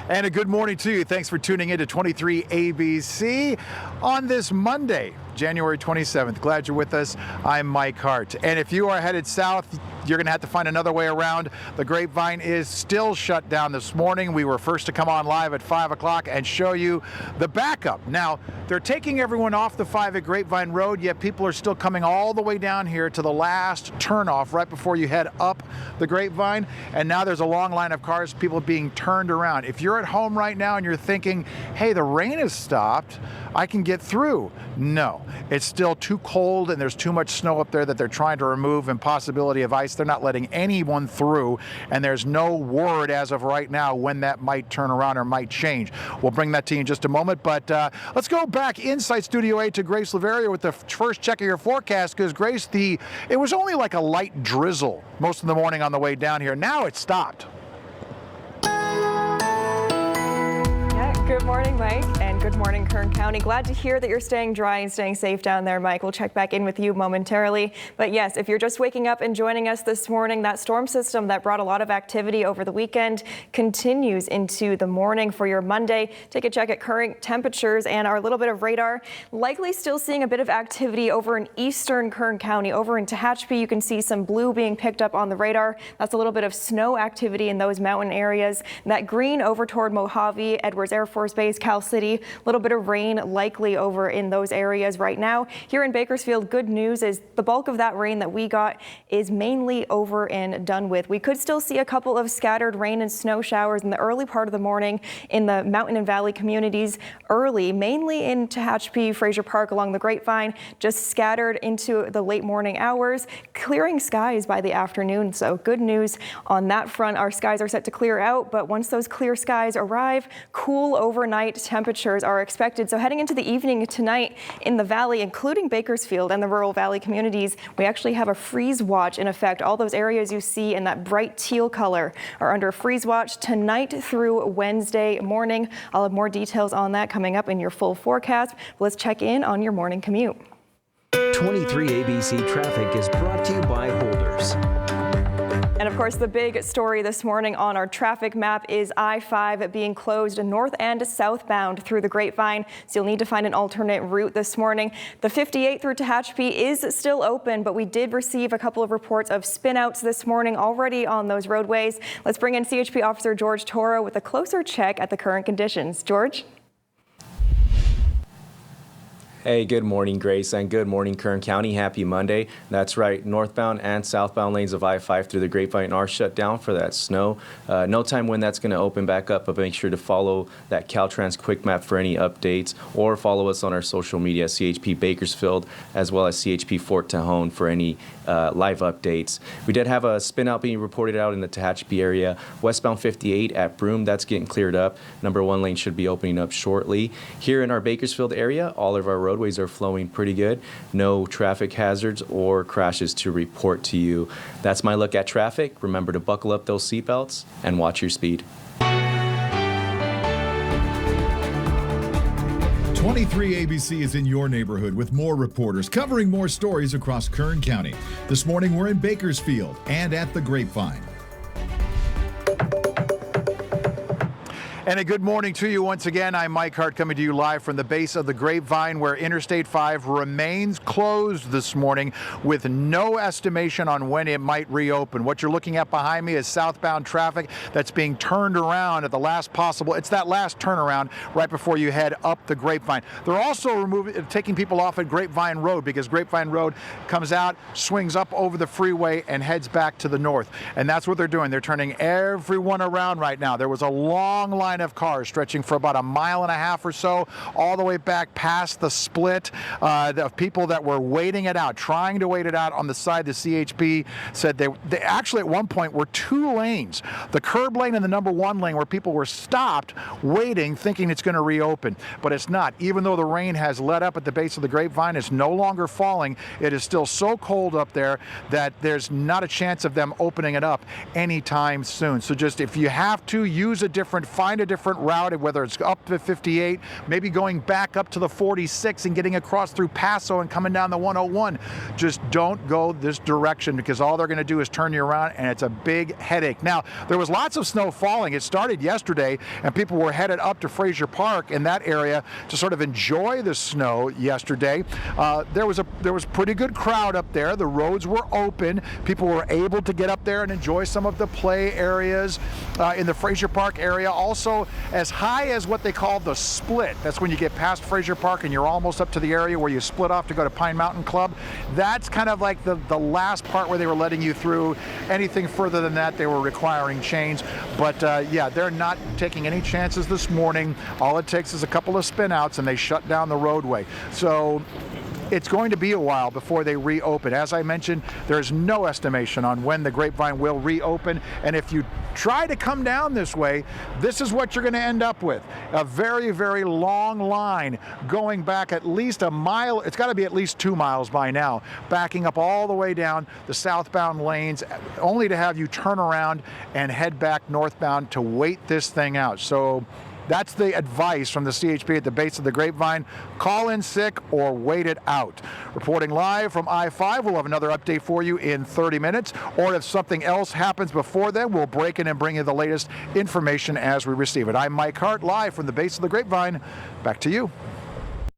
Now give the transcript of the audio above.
And a good morning to you. Thanks for tuning in to 23 ABC on this Monday, January 27th. Glad you're with us. I'm Mike Hart. And if you are headed south, you're going to have to find another way around. The Grapevine is still shut down this morning. We were first to come on live at 5 o'clock and show you the backup. Now, they're taking everyone off the 5 at Grapevine Road, yet people are still coming all the way down here to the last turnoff right before you head up the Grapevine. And now there's a long line of cars, people being turned around. If you're at home right now and you're thinking, hey, the rain has stopped, I can get through. No, it's still too cold and there's too much snow up there that they're trying to remove, and possibility of ice. They're not letting anyone through, and there's no word as of right now when that might turn around or might change. We'll bring that to you in just a moment, but let's go back inside Studio A to Grace Laveria with the first check of your forecast, because Grace, it was only like a light drizzle most of the morning on the way down here. Now it's stopped. Good morning, Mike, and good morning, Kern County. Glad to hear that you're staying dry and staying safe down there, Mike. We'll check back in with you momentarily. But yes, if you're just waking up and joining us this morning, that storm system that brought a lot of activity over the weekend continues into the morning for your Monday. Take a check at current temperatures and our little bit of radar. Likely still seeing a bit of activity over in eastern Kern County. Over in Tehachapi, you can see some blue being picked up on the radar. That's a little bit of snow activity in those mountain areas. And that green over toward Mojave, Edwards Air Force Base, Cal City, a little bit of rain likely over in those areas right now. Here in Bakersfield, good news is the bulk of that rain that we got is mainly over and done with. We could still see a couple of scattered rain and snow showers in the early part of the morning in the mountain and valley communities early, mainly in Tehachapi, Fraser Park along the Grapevine, just scattered into the late morning hours, clearing skies by the afternoon. So good news on that front. Our skies are set to clear out, but once those clear skies arrive, cool overnight temperatures are expected. So heading into the evening tonight in the valley, including Bakersfield and the rural valley communities, we actually have a freeze watch in effect. All those areas you see in that bright teal color are under freeze watch tonight through Wednesday morning. I'll have more details on that coming up in your full forecast. Let's check in on your morning commute. 23 ABC Traffic is brought to you by Holders. And of course, the big story this morning on our traffic map is I-5 being closed north and southbound through the Grapevine. So you'll need to find an alternate route this morning. The 58 through Tehachapi is still open, but we did receive a couple of reports of spinouts this morning already on those roadways. Let's bring in CHP Officer George Toro with a closer check at the current conditions. George? Hey, good morning, Grace, and good morning, Kern County. Happy Monday. That's right, northbound and southbound lanes of I-5 through the Grapevine are shut down for that snow. No time when that's going to open back up, but make sure to follow that Caltrans Quick Map for any updates, or follow us on our social media, CHP Bakersfield, as well as CHP Fort Tejon for any live updates. We did have a spin out being reported out in the Tehachapi area. Westbound 58 at Broome, that's getting cleared up. Number 1 lane should be opening up shortly. Here in our Bakersfield area, all of our roadways are flowing pretty good. No traffic hazards or crashes to report to you. That's my look at traffic. Remember to buckle up those seatbelts and watch your speed. 23 ABC is in your neighborhood with more reporters covering more stories across Kern County. This morning we're in Bakersfield and at the Grapevine. And a good morning to you once again. I'm Mike Hart coming to you live from the base of the Grapevine, where Interstate 5 remains closed this morning with no estimation on when it might reopen. What you're looking at behind me is southbound traffic that's being turned around at the last possible. It's that last turnaround right before you head up the Grapevine. They're also taking people off at Grapevine Road, because Grapevine Road comes out, swings up over the freeway, and heads back to the north. And that's what they're doing. They're turning everyone around right now. There was a long line of cars stretching for about 1.5 miles or so, all the way back past the split. The people that were waiting it out, trying to wait it out on the side, the CHP said they actually at one point were 2 lanes, the curb lane and the number 1 lane, where people were stopped waiting, thinking it's going to reopen, but it's not. Even though the rain has let up at the base of the Grapevine, it's no longer falling. It is still so cold up there that there's not a chance of them opening it up anytime soon. So just, if you have to, find a different route, whether it's up to 58, maybe going back up to the 46 and getting across through Paso and coming down the 101. Just don't go this direction, because all they're going to do is turn you around, and it's a big headache. Now, there was lots of snow falling. It started yesterday, and people were headed up to Fraser Park in that area to sort of enjoy the snow yesterday. There was pretty good crowd up there. The roads were open. People were able to get up there and enjoy some of the play areas in the Fraser Park area. Also, as high as what they call the split. That's when you get past Fraser Park and you're almost up to the area where you split off to go to Pine Mountain Club. That's kind of like the last part where they were letting you through. Anything further than that, they were requiring chains. But yeah, they're not taking any chances this morning. All it takes is a couple of spin outs and they shut down the roadway. So it's going to be a while before they reopen. As I mentioned, there's no estimation on when the Grapevine will reopen. And if you try to come down this way, this is what you're going to end up with. A very, very long line going back at least a mile. It's got to be at least 2 miles by now, backing up all the way down the southbound lanes, only to have you turn around and head back northbound to wait this thing out. So that's the advice from the CHP at the base of the Grapevine. Call in sick or wait it out. Reporting live from I-5, we'll have another update for you in 30 minutes. Or if something else happens before then, we'll break in and bring you the latest information as we receive it. I'm Mike Hart, live from the base of the Grapevine. Back to you.